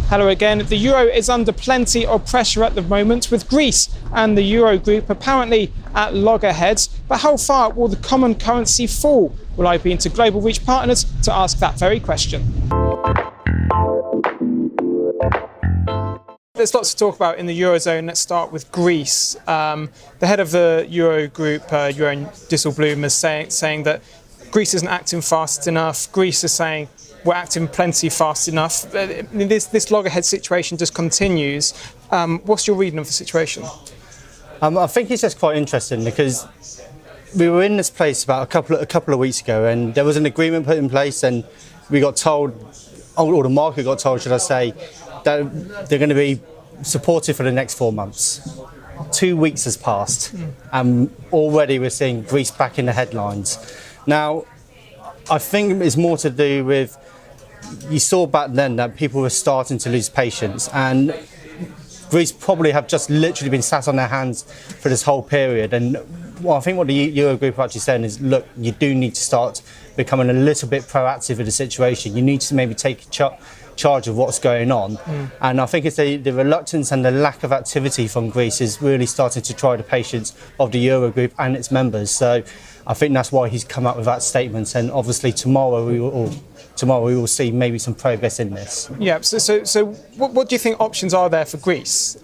Hello again. The euro is under plenty of pressure at the moment, with Greece and the Eurogroup apparently at loggerheads. But how far will the common currency fall? Well, I've been to Global Reach Partners to ask that very question. There's lots to talk about in the Eurozone. Let's start with Greece. The head of the Eurogroup, Jeroen Dijsselbloem, is saying that Greece isn't acting fast enough. Greece is saying we're acting plenty fast enough. This loggerhead situation just continues. What's your reading of the situation? I think it's just quite interesting because we were in this place about a couple of weeks ago, and there was an agreement put in place, and we got told, or the market got told, should I say, that they're going to be supported for the next 4 months. 2 weeks has passed, and already we're seeing Greece back in the headlines. Now, I think it's more to do with, you saw back then that people were starting to lose patience, and Greece probably have just literally been sat on their hands for this whole period. And I think what the Eurogroup are actually saying is, look, you do need to start becoming a little bit proactive in the situation. You need to maybe take charge of what's going on. And I think it's the reluctance and the lack of activity from Greece is really starting to try the patience of the Eurogroup and its members. So I think that's why he's come up with that statement, and obviously tomorrow we will see maybe some progress in this. Yeah, so what do you think options are there for Greece?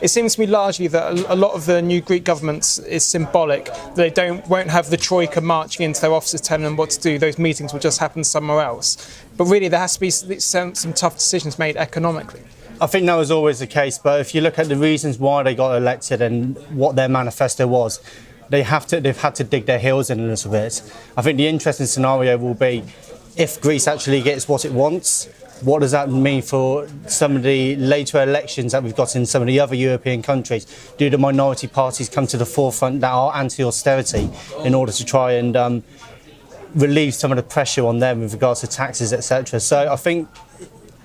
It seems to me largely that a lot of the new Greek government is symbolic. They won't have the Troika marching into their offices telling them what to do. Those meetings will just happen somewhere else. But really there has to be some tough decisions made economically. I think that was always the case, but if you look at the reasons why they got elected and what their manifesto was, they've had to dig their heels in a little bit. I think the interesting scenario will be, if Greece actually gets what it wants, what does that mean for some of the later elections that we've got in some of the other European countries? Do the minority parties come to the forefront that are anti-austerity in order to try and relieve some of the pressure on them with regards to taxes, etc.? So I think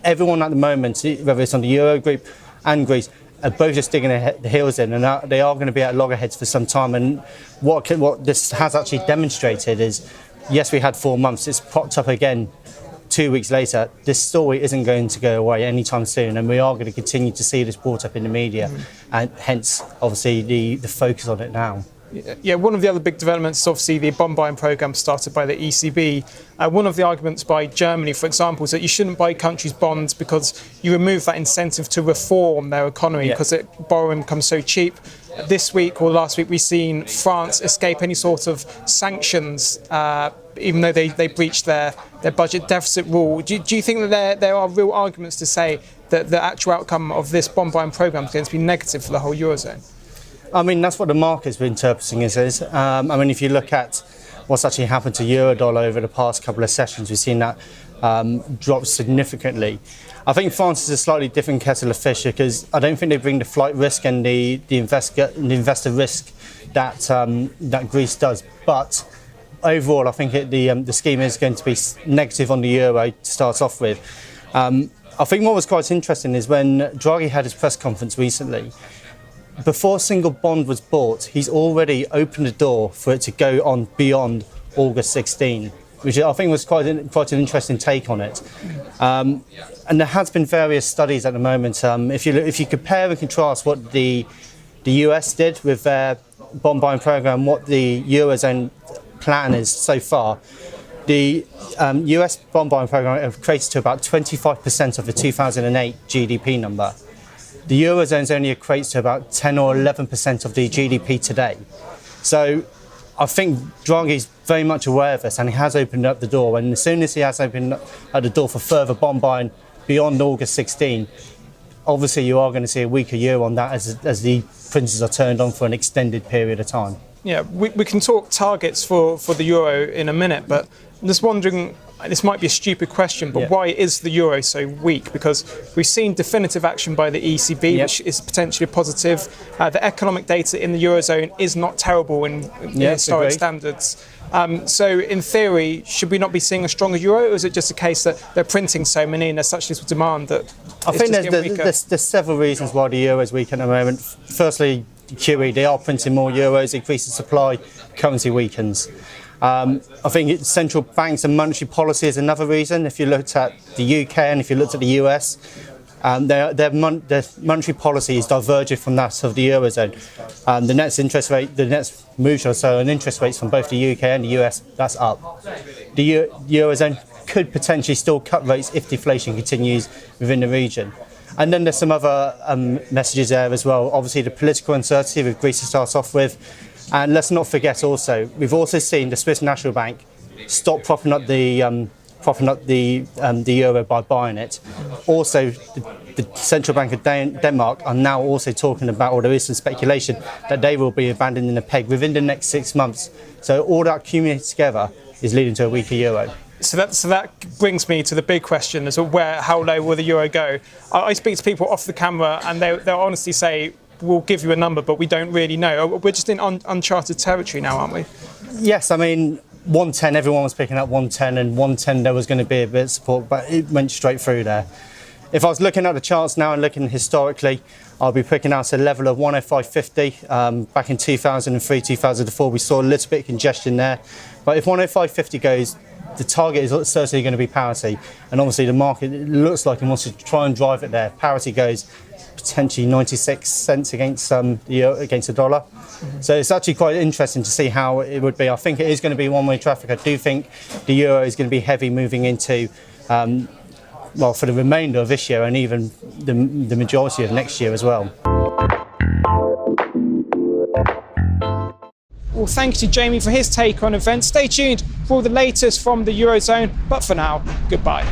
everyone at the moment, whether it's on the Eurogroup and Greece, are both just digging their heels in, and they are going to be at loggerheads for some time. And what this has actually demonstrated is, yes, we had 4 months. It's popped up again 2 weeks later. This story isn't going to go away anytime soon, and we are going to continue to see this brought up in the media, and hence, obviously, the focus on it now. Yeah, one of the other big developments is obviously the bond buying programme started by the ECB. One of the arguments by Germany, for example, is that you shouldn't buy countries' bonds because you remove that incentive to reform their economy because borrowing becomes so cheap. This week or last week, we've seen France escape any sort of sanctions, even though they breached their budget deficit rule. Do you think that there are real arguments to say that the actual outcome of this bond buying programme is going to be negative for the whole Eurozone? I mean, that's what the market's been interpreting it as. I mean, if you look at what's actually happened to Eurodollar over the past couple of sessions, we've seen that drop significantly. I think France is a slightly different kettle of fish because I don't think they bring the flight risk and the investor risk that Greece does. But overall, I think the scheme is going to be negative on the euro to start off with. I think what was quite interesting is when Draghi had his press conference recently, before a single bond was bought, he's already opened the door for it to go on beyond August 16, which I think was quite an interesting take on it. And there has been various studies at the moment. If you compare and contrast what the US did with their bond buying program, what the Eurozone plan is so far, the US bond buying program have created to about 25% of the 2008 GDP number. The Eurozone only equates to about 10 or 11% of the GDP today. So I think Draghi is very much aware of this, and he has opened up the door. And as soon as he has opened up the door for further bond buying beyond August 16, obviously you are going to see a weaker euro on that as the princes are turned on for an extended period of time. Yeah, we can talk targets for the euro in a minute, but I'm just wondering, this might be a stupid question, but why is the euro so weak? Because we've seen definitive action by the ECB, which is potentially positive. The economic data in the Eurozone is not terrible in historic standards. So in theory, should we not be seeing a stronger euro, or is it just a case that they're printing so many and there's such little demand that I think there's several reasons why the euro is weak at the moment. Firstly, QE, they are printing more euros, increasing supply, currency weakens. I think central banks and monetary policy is another reason. If you looked at the UK and if you looked at the US, their monetary policy is diverging from that of the Eurozone. The net move, so on interest rates from both the UK and the US, that's up. The Eurozone could potentially still cut rates if deflation continues within the region. And then there's some other messages there as well. Obviously, the political uncertainty with Greece to start off with. And let's not forget also, we've also seen the Swiss National Bank stop propping up the euro by buying it. Also, the Central Bank of Denmark are now also talking about, or there is some speculation, that they will be abandoning the peg within the next 6 months. So all that accumulated together is leading to a weaker euro. So that brings me to the big question: is how low will the euro go? I speak to people off the camera, and they'll honestly say, "We'll give you a number, but we don't really know." We're just in uncharted territory now, aren't we? Yes, I mean 110. Everyone was picking up 110, and 110 there was going to be a bit of support, but it went straight through there. If I was looking at the charts now and looking historically, I'll be picking out a level of 105.50. Back in 2003, 2004, we saw a little bit of congestion there, but if 105.50 goes, the target is certainly going to be parity, and obviously the market, it looks like it wants to try and drive it there. Parity goes potentially 96 cents against the dollar. Mm-hmm. So it's actually quite interesting to see how it would be. I think it is going to be one-way traffic. I do think the euro is going to be heavy moving into, for the remainder of this year and even the majority of next year as well. Well, thank you to Jamie for his take on events. Stay tuned for all the latest from the Eurozone. But for now, goodbye.